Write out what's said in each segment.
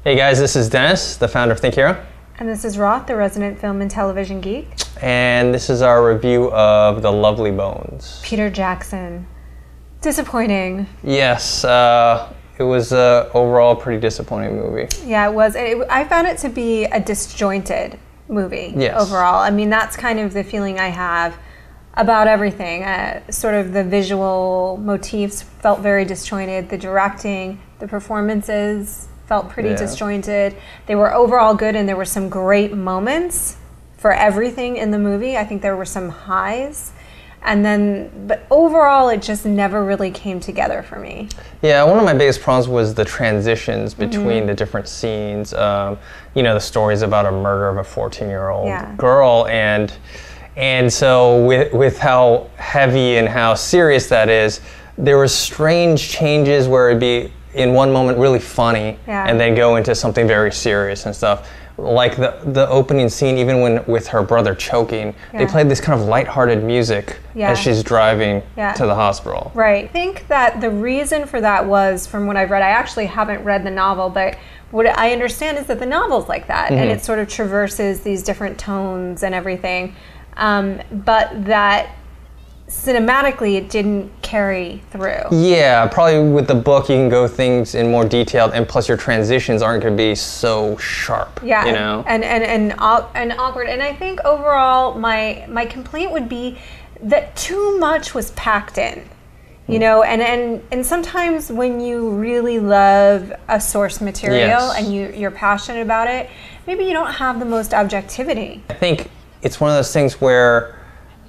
Hey guys, this is Dennis, the founder of Think Hero. And this is Roth, the resident film and television geek. And this is our review of The Lovely Bones. Peter Jackson. Disappointing. Yes, it was overall a pretty disappointing movie. Yeah, it was. I found it to be a disjointed movie overall. I mean, that's kind of the feeling I have about everything. Sort of the visual motifs felt very disjointed. The directing, the performances felt pretty disjointed. They were overall good, and there were some great moments for everything in the movie. I think there were some highs. But overall, it just never really came together for me. Yeah, one of my biggest problems was the transitions between the different scenes. The stories about a murder of a 14-year-old girl, and so with how heavy and how serious that is, there were strange changes where it'd be in one moment really funny and then go into something very serious and stuff. Like the opening scene, even with her brother choking, they played this kind of lighthearted music as she's driving to the hospital. Right. I think that the reason for that was, from what I've read, I actually haven't read the novel, but what I understand is that the novel's like that, and it sort of traverses these different tones and everything, but that cinematically it didn't carry through. Yeah, probably with the book you can go things in more detail, and plus your transitions aren't going to be so sharp. Yeah, and awkward. And I think overall my complaint would be that too much was packed in. You know, and sometimes when you really love a source material and you're passionate about it, maybe you don't have the most objectivity. I think it's one of those things where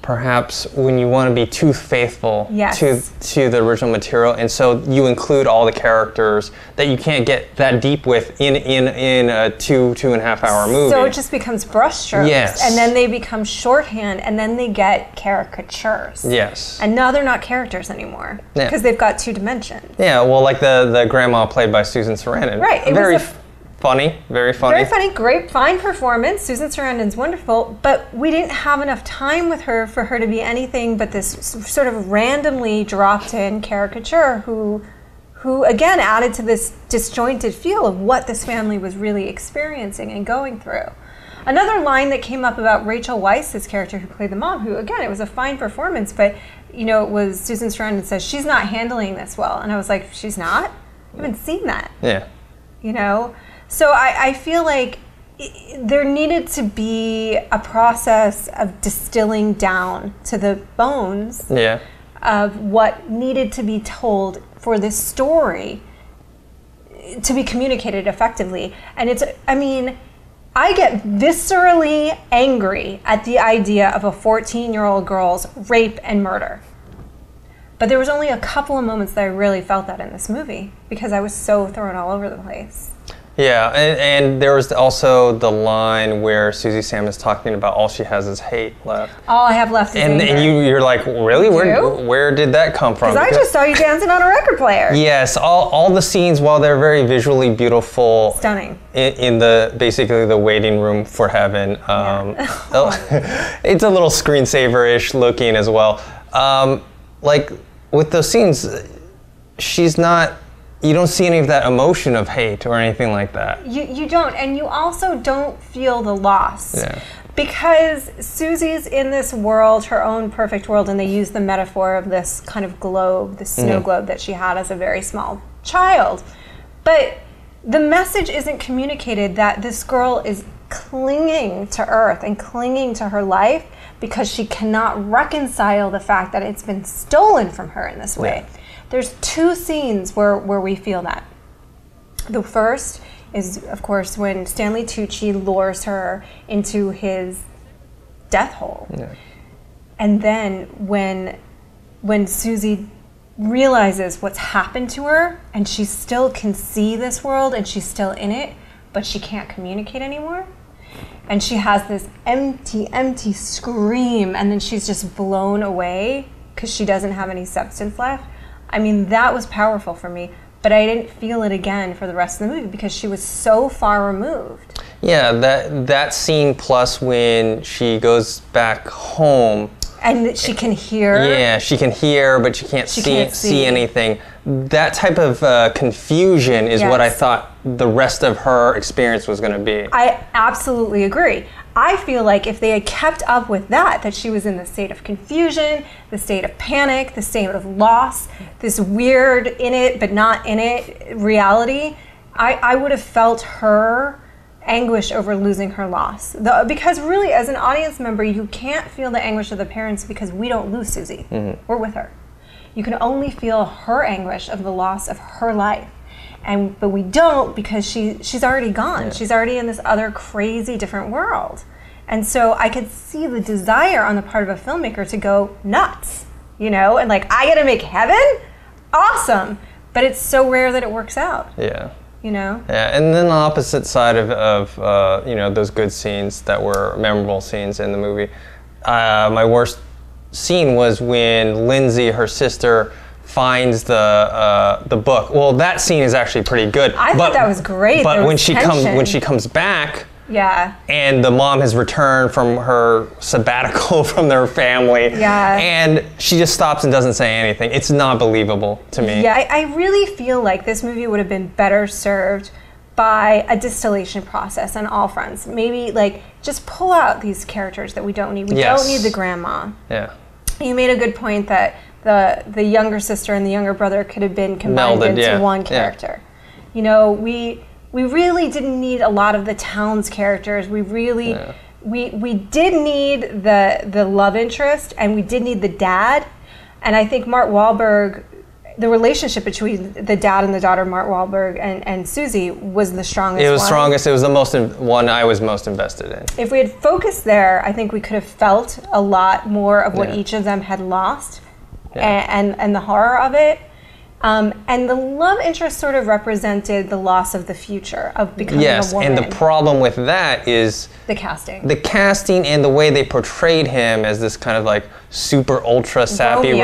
perhaps when you want to be too faithful to the original material, and so you include all the characters that you can't get that deep with in a two and a half hour movie. So it just becomes brushstrokes, and then they become shorthand, and then they get caricatures. Yes. And now they're not characters anymore because they've got 2 dimensions. Yeah, well, like the grandma played by Susan Sarandon. Right. It very was funny, very funny. Very funny, great, fine performance. Susan Sarandon's wonderful, but we didn't have enough time with her for her to be anything but this sort of randomly dropped in caricature who again added to this disjointed feel of what this family was really experiencing and going through. Another line that came up about Rachel Weisz's character who played the mom, who again, it was a fine performance, but it was Susan Sarandon says, she's not handling this well. And I was like, she's not? I haven't seen that. Yeah. So I feel like there needed to be a process of distilling down to the bones of what needed to be told for this story to be communicated effectively. And I get viscerally angry at the idea of a 14-year-old girl's rape and murder. But there was only a couple of moments that I really felt that in this movie because I was so thrown all over the place. Yeah, and there was also the line where Susie Sam is talking about all she has is hate left. All I have left is anger. And you're like, really? Where did that come from? Because I just saw you dancing on a record player. Yes, all the scenes, while they're very visually beautiful, stunning, in basically the waiting room for heaven. It's a little screensaver-ish looking as well. Like with those scenes, she's not. You don't see any of that emotion of hate or anything like that. You don't, and you also don't feel the loss. Yeah. Because Susie's in this world, her own perfect world, and they use the metaphor of this kind of globe, this snow globe that she had as a very small child. But the message isn't communicated that this girl is clinging to Earth and clinging to her life because she cannot reconcile the fact that it's been stolen from her in this way. Yeah. There's 2 scenes where we feel that. The first is, of course, when Stanley Tucci lures her into his death hole. Yeah. And then when Susie realizes what's happened to her and she still can see this world and she's still in it, but she can't communicate anymore. And she has this empty scream, and then she's just blown away because she doesn't have any substance left. I mean, that was powerful for me, but I didn't feel it again for the rest of the movie because she was so far removed. Yeah, that scene plus when she goes back home. And she can hear. Yeah, she can hear, but she can't see anything. that type of confusion is what I thought the rest of her experience was going to be. I absolutely agree. I feel like if they had kept up with that she was in the state of confusion, the state of panic, the state of loss, this weird in it but not in it reality, I would have felt her anguish over losing her loss. Because really, as an audience member, you can't feel the anguish of the parents because we don't lose Susie. We're with her. You can only feel her anguish of the loss of her life. But we don't because she's already gone. Yeah. She's already in this other crazy different world. And so I could see the desire on the part of a filmmaker to go nuts, and like, I gotta make heaven? Awesome. But it's so rare that it works out. Yeah. Yeah, and then the opposite side of those good scenes that were memorable scenes in the movie. My worst scene was when Lindsay, her sister, finds the book. Well, that scene is actually pretty good. I thought that was great. But when she comes back, and the mom has returned from her sabbatical from their family, and she just stops and doesn't say anything. It's not believable to me. Yeah, I really feel like this movie would have been better served by a distillation process on all fronts. Maybe like just pull out these characters that we don't need. We don't need the grandma. Yeah. You made a good point that the younger sister and the younger brother could have been combined into one character. We really didn't need a lot of the town's characters. We really we did need the love interest, and we did need the dad. And I think Mark Wahlberg, the relationship between the dad and the daughter, Mark Wahlberg and Susie, was the strongest. It was strongest. It was the one I was most invested in. If we had focused there, I think we could have felt a lot more of what each of them had lost, and the horror of it. And the love interest sort of represented the loss of the future, of becoming a woman. And the problem with that is the casting. The casting and the way they portrayed him as this kind of like super ultra sappy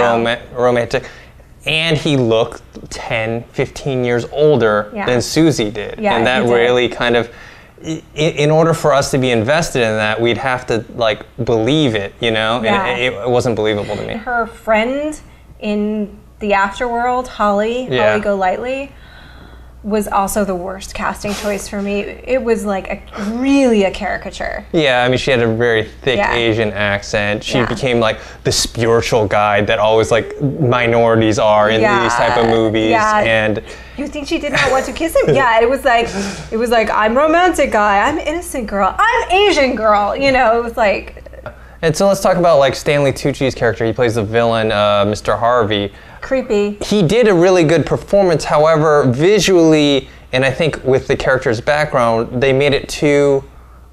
romantic. And he looked 10, 15 years older than Susie did. Yeah, and that really kind of, in order for us to be invested in that, we'd have to like believe it, And it wasn't believable to me. Her friend in the afterworld, Holly Golightly, was also the worst casting choice for me. It was like really a caricature. Yeah, I mean, she had a very thick Asian accent. She became like the spiritual guide that always like minorities are in these type of movies. Yeah. And you think she did not want to kiss him? Yeah, it was like I'm romantic guy, I'm innocent girl, I'm Asian girl. It was like. And so let's talk about like Stanley Tucci's character. He plays the villain, Mr. Harvey. Creepy. He did a really good performance. However, visually, and I think with the character's background, they made it too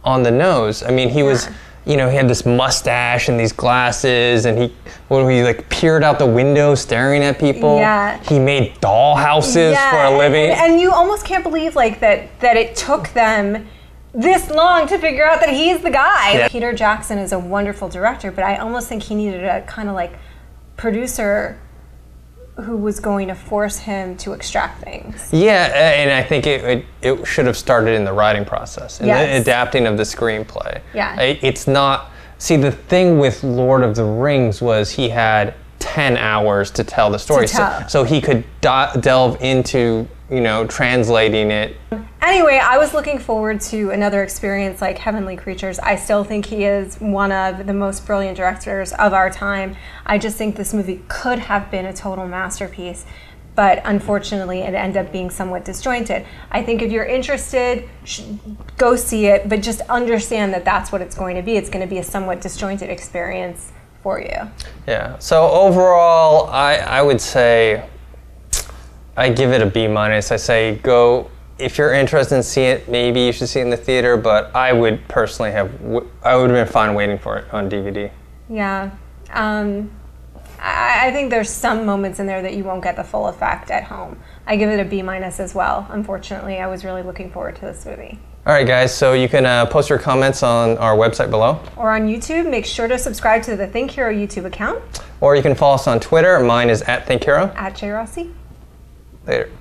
on the nose. I mean, he was, he had this mustache and these glasses, and he like peered out the window staring at people. Yeah. He made doll houses for a living. And you almost can't believe like that it took them this long to figure out that he's the guy. Yeah. Peter Jackson is a wonderful director, but I almost think he needed a kind of like producer who was going to force him to extract things. Yeah, and I think it should have started in the writing process, in the adapting of the screenplay. Yeah. It's not, see, the thing with Lord of the Rings was he had 10 hours to tell the story. So he could delve into, translating it. Anyway, I was looking forward to another experience like Heavenly Creatures. I still think he is one of the most brilliant directors of our time. I just think this movie could have been a total masterpiece, but unfortunately it ended up being somewhat disjointed. I think if you're interested, go see it, but just understand that that's what it's going to be. It's going to be a somewhat disjointed experience for you. Yeah, so overall, I would say I give it a B-. I say go, if you're interested in seeing it, maybe you should see it in the theater, but I would personally I would have been fine waiting for it on DVD. Yeah. I think there's some moments in there that you won't get the full effect at home. I give it a B- as well. Unfortunately, I was really looking forward to this movie. All right, guys, so you can post your comments on our website below. Or on YouTube. Make sure to subscribe to the Think Hero YouTube account. Or you can follow us on Twitter. Mine is @ThinkHero. @JRossi. Later.